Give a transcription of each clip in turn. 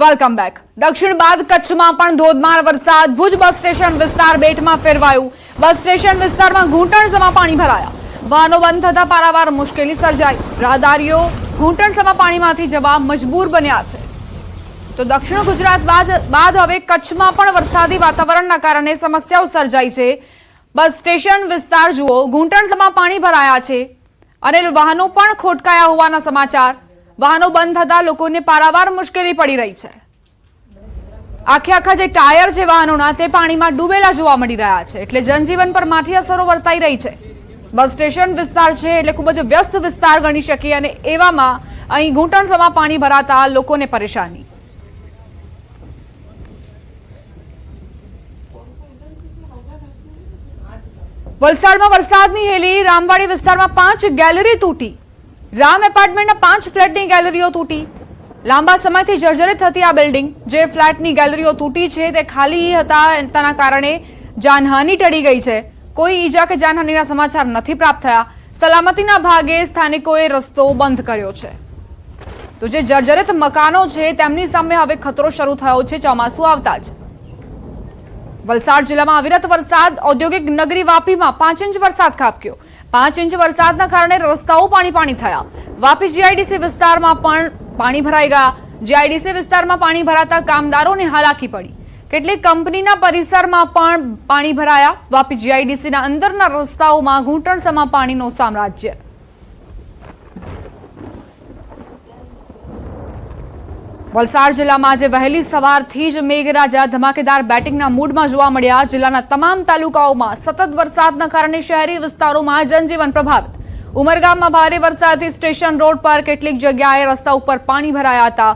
Welcome back. દક્ષિણ બાદ કચ્છમાં પણ ધોધમાર વરસાદ। ભુજ બસ સ્ટેશન વિસ્તાર બેટમાં ફેરવાયું। બસ સ્ટેશન વિસ્તારમાં ઘૂંટણસમાં પાણી ભરાયા। વાહનો બંધ થતા પારાવાર મુશ્કેલી સર્જાઈ। રાહદારીઓ ઘૂંટણસમાં પાણીમાંથી જવા મજબૂર બન્યા છે। તો દક્ષિણ ગુજરાત બાદ હવે કચ્છમાં પણ વરસાદી વાતાવરણના કારણે સમસ્યાઓ સર્જાઈ છે। બસ સ્ટેશન વિસ્તાર જુઓ, ઘૂંટણસમાં પાણી ભરાયા છે અને વાહનો પણ ખોટકાયા હોવાના સમાચાર। વાહનો બંધ થતા લોકોને પારાવાર મુશ્કેલી પડી રહી છે। આખે આખા જે ટાયર છે વાહનોના તે પાણીમાં ડૂબેલા જોવા મળી રહ્યા છે, એટલે જનજીવન પર માઠી અસરો વર્તાઈ રહી છે। બસ સ્ટેશન વિસ્તાર છે એટલે ખૂબ જ વ્યસ્ત વિસ્તાર ગણી શકીએ અને એવામાં અહીં ઘૂંટણસમાં પાણી ભરાતા લોકોને પરેશાની। વલસાડમાં વરસાદની હેલી। રામવાડી વિસ્તારમાં 5 ગેલેરી તૂટી। રામ એપાર્ટમેન્ટના 5 ફ્લેટની ગેલેરીઓ તૂટી। લાંબા સમયથી જર્જરિત હતી આ બિલ્ડિંગ। જે ફ્લેટની ગેલેરીઓ તૂટી છે તે ખાલી હતા, તેના કારણે જાનહાનિ ટળી ગઈ છે। કોઈ ઈજા કે જાનહાનિના સમાચાર નથી પ્રાપ્ત થયા। સલામતીના ભાગે સ્થાનિકોએ રસ્તો બંધ કર્યો છે। તો જે જર્જરિત મકાનો છે તેમની સામે હવે ખતરો શરૂ થયો છે ચોમાસું આવતા જ। વલસાડ જિલ્લામાં અવિરત વરસાદ। ઔદ્યોગિક નગરી વાપીમાં 5 ઇંચ વરસાદ ખાબક્યો। 5 ઇંચ વરસાદના કારણે રસ્તાઓ પાણી થયા। વાપી જીઆઈડીસી વિસ્તારમાં પણ પાણી ભરાઈ ગયા। જીઆઈડીસી વિસ્તારમાં પાણી ભરાતા કામદારોને હાલાકી પડી। કેટલીક કંપનીના પરિસરમાં પણ પાણી ભરાયા। વાપી જીઆઈડીસીના અંદરના રસ્તાઓમાં ઘૂંટણસમાં પાણીનો સામ્રાજ્ય। વલસાડ જિલ્લામાં આજે વહેલી સવારથી જ મેઘરાજા ધમાકેદાર બેટિંગના મૂડમાં જોવા મળ્યા। જિલ્લાના તમામ તાલુકાઓમાં સતત વરસાદના કારણે શહેરી વિસ્તારોમાં જનજીવન પ્રભાવિત। ઉમરગામમાં ભારે વરસાદથી સ્ટેશન રોડ પર કેટલીક જગ્યાએ રસ્તા ઉપર પાણી ભરાયા હતા।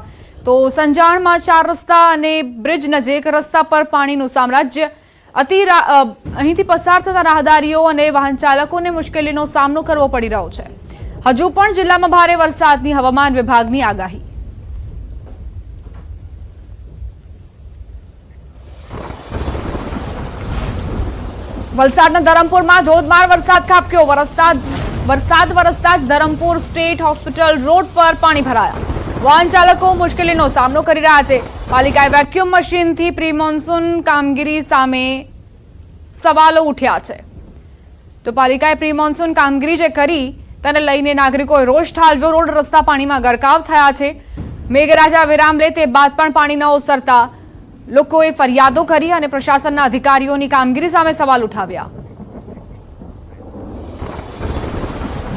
તો સંજાણમાં 4 રસ્તા અને બ્રિજ નજીક રસ્તા પર પાણીનું સામ્રાજ્ય। અહીંથી પસાર થતા રાહદારીઓ અને વાહન ચાલકોને મુશ્કેલીનો સામનો કરવો પડી રહ્યો છે। હજુ પણ જિલ્લામાં ભારે વરસાદની હવામાન વિભાગની આગાહી। વલસાડના ધરમપુરમાં ધોધમાર વરસાદ ખાબક્યો। વરસાદ વરસતા જ ધરમપુર સ્ટેટ હોસ્પિટલ રોડ પર પાણી ભરાયા। વાહન ચાલકો મુશ્કેલીનો સામનો કરી રહ્યા છે। પાલિકાએ વેક્યુમ મશીનથી પ્રી મોન્સૂન કામગીરી સામે સવાલો ઉઠ્યા છે। તો પાલિકાએ પ્રી મોન્સૂન કામગીરી જે કરી તેને લઈને નાગરિકોએ રોષ ઠાલવ્યો। રોડ રસ્તા પાણીમાં ગરકાવ થયા છે। મેઘરાજા વિરામ લે તે બાદ પણ પાણી ન ઓસરતા લોકોએ ફરિયાદો કરી અને પ્રશાસનના અધિકારીઓની કામગીરી સામે સવાલ ઉઠાવ્યા।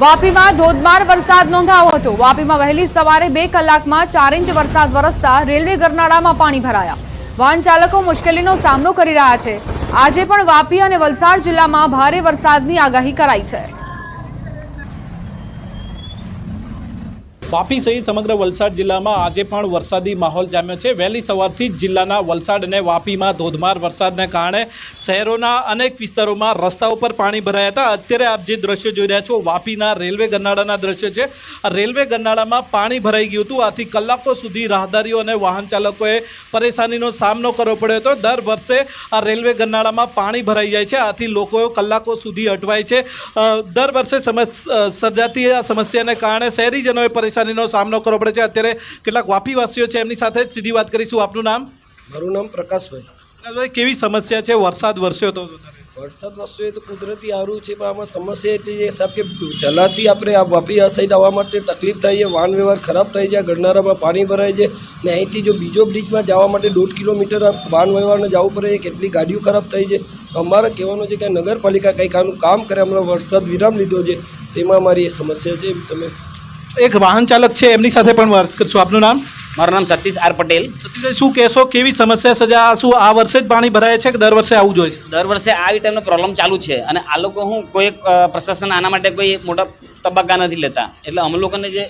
વાપીમાં ધોધમાર વરસાદ નોંધાયો હતો। વાપીમાં વહેલી સવારે 2 કલાકમાં 4 ઇંચ વરસાદ વરસતા રેલવે ગરનાળામાં પાણી ભરાયા। વાહન ચાલકો મુશ્કેલીનો સામનો કરી રહ્યા છે। આજે પણ વાપી અને વલસાડ જિલ્લામાં ભારે વરસાદની આગાહી કરાઈ છે। વાપી સહિત સમગ્ર વલસાડ જિલ્લામાં આજે પણ વરસાદી માહોલ જામ્યો છે। વહેલી સવારથી જ જિલ્લાના વલસાડ અને વાપીમાં ધોધમાર વરસાદને કારણે શહેરોના અનેક વિસ્તારોમાં રસ્તાઓ પર પાણી ભરાયા હતા। અત્યારે આપ જે દ્રશ્યો જોઈ રહ્યા છો વાપીના રેલવે ગરનાળાના દ્રશ્ય છે। આ રેલવે ગરનાળામાં પાણી ભરાઈ ગયું હતું। આથી કલાકો સુધી રાહદારીઓ અને વાહન ચાલકોએ પરેશાનીનો સામનો કરવો પડ્યો હતો। દર વર્ષે આ રેલવે ગરનાળામાં પાણી ભરાઈ જાય છે, આથી લોકો કલાકો સુધી અટવાય છે। દર વર્ષે સર્જાતી આ સમસ્યાને કારણે શહેરીજનોએ પરેશાનીનો સામનો કરવો પડે છે। અત્યારે કેટલાક વાપીવાસીઓ છે, એમની સાથે જ સીધી વાત કરીશું। આપનું નામ? મારું નામ પ્રકાશભાઈ। કેવી સમસ્યા છે? વરસાદ વરસ્યો તો વરસાદ વરસ્યો એ તો કુદરતી સારું છે, પણ આમાં સમસ્યા એટલી છે સાહેબ કે ચલાતી આપણે આ વાપી આ સાઈડ આવવા માટે તકલીફ થાય છે। વાહન વ્યવહાર ખરાબ થઈ જાય, ગરનાળામાં પાણી ભરાય છે ને અહીંથી જો બીજો બ્રિજમાં જવા માટે 1.5 કિલોમીટર વાહન વ્યવહારને જવું પડે છે। કેટલી ગાડીઓ ખરાબ થઈ છે। અમારે કહેવાનું છે કે નગરપાલિકા કંઈક આનું કામ કરે। હમણાં વરસાદ વિરામ લીધો છે તેમાં અમારી એ સમસ્યા છે। તમે એક વાહન ચાલક છે, એમની સાથે પણ વાત કરશું। આપનું નામ? મારું નામ સતીશ આર પટેલ। સતીશભાઈ, શું કહેશો? કેવી સમસ્યા સજા? શું આ વર્ષે જ પાણી ભરાય છે કે દર વર્ષે આવું જોઈએ? દર વર્ષે આવી ટાઈમનો પ્રોબ્લેમ ચાલુ છે અને આ લોકો કોઈ પ્રશાસન આના માટે કોઈ મોટા તબક્કા નથી લેતા। એટલે અમે લોકોને જે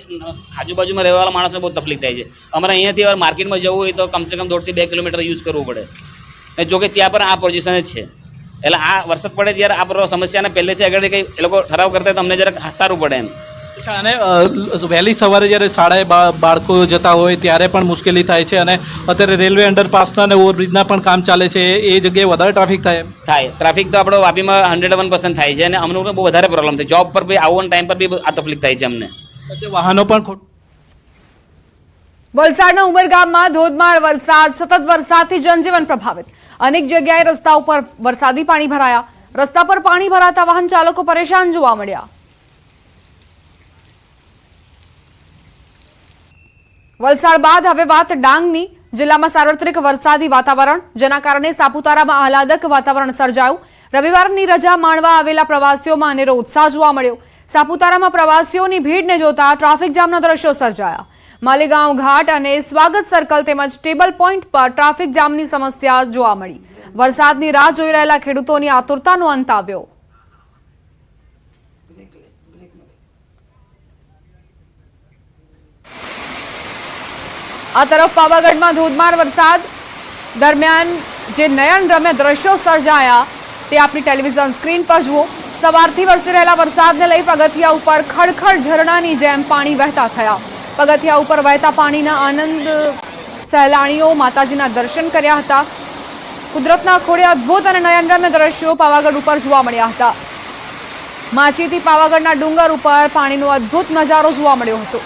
આજુબાજુમાં રહેવાવાળા માણસને બહુ તકલીફ થાય છે। અમારે અહીંયાથી માર્કેટમાં જવું હોય તો કમસે કમ 1.5 થી 2 કિલોમીટર યુઝ કરવું પડે। જોકે ત્યાં પણ આ પોઝિશન જ છે। એટલે આ વરસાદ પડે ત્યારે આ સમસ્યાને પહેલેથી આગળ કંઈ એ લોકો ઠરાવ કરતા તો અમને જરાક સારું પડે એમ। અને વહેલી સવારે જ્યારે શાળાએ બાળકો જતા હોય ત્યારે પણ મુશ્કેલી થાય છે અને અત્યારે રેલવે અંડરપાસના અને ઓવરબ્રિજના પણ કામ ચાલે છે, એ જગ્યાએ વધારે ટ્રાફિક થાય ટ્રાફિક તો આપણો વાપીમાં 101% થાય છે અને અમને બહુ વધારે પ્રોબ્લેમ થાય। જોબ પર બી આવવાના ટાઈમ પર બી આ તકલીફ થાય છે અમને। વાહનો પણ વલસાડના ઉમરગામમાં ધોધમાર વરસાદ, સતત વરસાદથી જનજીવન પ્રભાવિત. અનેક જગ્યાએ રસ્તા ઉપર વરસાદી પાણી ભરાયા. રસ્તા પર પાણી ભરાતા વાહન ચાલકો પરેશાન જોવા મળ્યા. વલસાડ બાદ હવે વાત ડાંગની. જિલ્લામાં સાર્વત્રિક વરસાદી વાતાવરણ, જેના કારણે સાપુતારામાં આહલાદક વાતાવરણ સર્જાયું. રવિવારની રજા માણવા આવેલા પ્રવાસીઓમાં અનેરો ઉત્સાહ જોવા મળ્યો. સાપુતારામાં પ્રવાસીઓની ભીડને જોતા ટ્રાફિક જામના દ્રશ્યો સર્જાયા. માલેગાંવ ઘાટ અને સ્વાગત સર્કલ તેમજ ટેબલ પોઈન્ટ પર ટ્રાફિક જામની સમસ્યા જોવા મળી. વરસાદની રાહ જોઈ રહેલા ખેડૂતોની આતુરતાનો અંત આવ્યો. આ તરફ પાવાગઢમાં ધોધમાર વરસાદ દરમિયાન જે નયનરમ્ય દ્રશ્યો સર્જાયા તે આપણી ટેલિવિઝન સ્ક્રીન પર જુઓ. સવારથી વરસી રહેલા વરસાદને લઈ પગથિયા ઉપર ખડખડ ઝરણાની જેમ પાણી વહેતા થયા. પગથિયા ઉપર વહેતા પાણીના આનંદ સહેલાણીઓ માતાજીના દર્શન કર્યા હતા. કુદરતના ખોળે અદ્ભુત અને નયનરમ્ય દ્રશ્યો પાવાગઢ ઉપર જોવા મળ્યા હતા. માચીથી પાવાગઢના ડુંગર ઉપર પાણીનો અદ્ભુત નજારો જોવા મળ્યો હતો.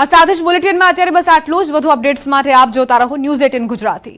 આ સાથે જ બુલેટિનમાં અત્યારે બસ આટલું જ. વધુ અપડેટ્સ માટે આપ જોતા રહો News18 ગુજરાતી.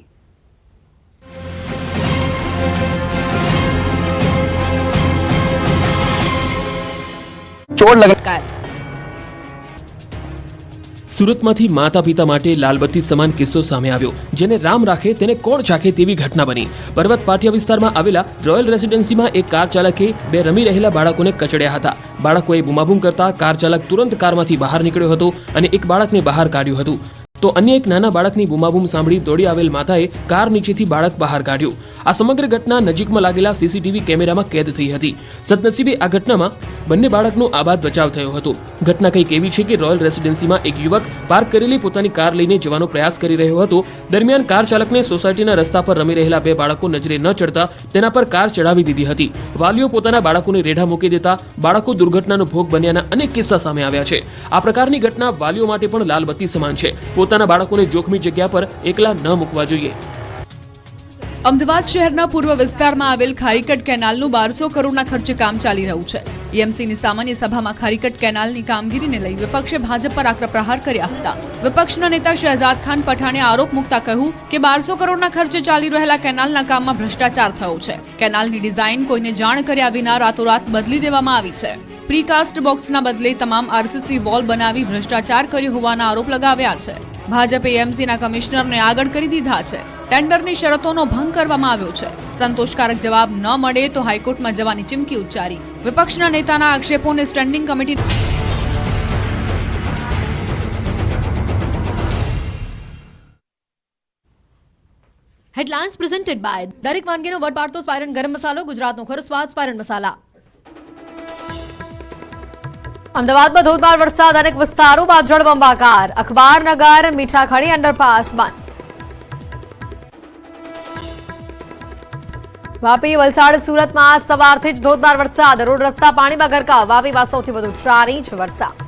સુરતમાંથી માતા પિતા માટે લાલબત્તી સમાન કિસ્સો સામે આવ્યો, જેને રામ રાખે તેને કોણ ચાખે તેવી ઘટના બની. પર્વત પાટિયા વિસ્તારમાં આવેલા રોયલ રેસિડેન્સીમાં એક કાર ચાલકે બે રમી રહેલા બાળકોને કચડ્યા હતા. બાળકોએ બૂમાબૂમ કરતા કાર ચાલક તુરંત કારમાંથી બહાર નીકળ્યો હતો અને એક બાળકને બહાર કાઢ્યું હતું. તો અન્ય એક નાના બાળકની બૂમાબૂમ સાંભળી દોડી આવેલ માતાએ કાર નીચેથી બાળક બહાર કાઢ્યું. આ સમગ્ર ઘટના નજીકમાં લાગેલા સીસીટીવી કેમેરામાં કેદ થઈ હતી. સદનસીબે આ ઘટનામાં બંને બાળકનો આબાદ બચાવ થયો હતો. ઘટના કંઈક એવી છે કે રોયલ રેસિડેન્સીમાં એક યુવક પાર્ક કરેલી પોતાની કાર લઈને જવાનો પ્રયાસ કરી રહ્યો હતો. દરમિયાન કાર ચાલકને સોસાયટીના રસ્તા પર રમી રહેલા બે બાળકો નજરે ન ચડતા તેના પર કાર ચડાવી દીધી હતી. વાલીઓ પોતાના બાળકોને રેઢા મૂકી દેતા બાળકો દુર્ઘટનાનો ભોગ બન્યાના અનેક કિસ્સા સામે આવ્યા છે. આ પ્રકારની ઘટના વાલીઓ માટે પણ લાલબત્તી સમાન છે. પોતાના બાળકોને જોખમી જગ્યા પર એકલા ન મૂકવા જોઈએ. અમદાવાદ શહેરના પૂર્વ વિસ્તારમાં આવેલ ખારીકટ કેનાલનું 1200 કરોડના ખર્ચે કામ ચાલી રહ્યું છે. એએમસીની સામાન્ય સભામાં ખારીકટ કેનાલની કામગીરીને લઈ વિપક્ષે ભાજપ પર આકરા પ્રહાર કર્યા હતા. વિપક્ષના નેતા શહેજાદ ખાન પઠાણે આરોપ મૂકતા કહ્યું કે 1200 કરોડના ખર્ચે ચાલી રહેલા કેનાલના કામમાં ભ્રષ્ટાચાર થયો છે. કેનાલની ડિઝાઇન કોઈને જાણ કર્યા વિના રાતોરાત બદલી દેવામાં આવી છે. પ્રીકાસ્ટ બોક્સના બદલે તમામ આરસીસી વોલ બનાવી ભ્રષ્ટાચાર કર્યો હોવાના આરોપ લગાવ્યા છે. ભાજપે એએમસીના કમિશનરને આગળ કરી દીધા છે. ટેન્ડરની શરતોનો ભંગ કરવામાં આવ્યો છે. સંતોષકારક જવાબ ન મળે તો હાઈકોર્ટમાં જવાની ચીમકી ઉચ્ચારી. વિપક્ષના નેતાના આક્ષેપોને standing committee headlines presented by દરેક વાનગીનો વટ પાડતો સ્પાયરન ગરમ મસાલો, ગુજરાતનો ખરો સ્વાદ સ્પાયરન મસાલા. અમદાવાદમાં ધોધમાર વરસાદ, અનેક વિસ્તારોમાં જળબંબાકાર. અખબારનગર મીઠાખણી અંડરપાસ બંધ. વાપી, વલસાડ, સુરતમાં સવારથી જ ધોધમાર વરસાદ. રોડ રસ્તા પાણીમાં ગરકાવ. વાપીમાં સૌથી વધુ 4 ઇંચ વરસાદ.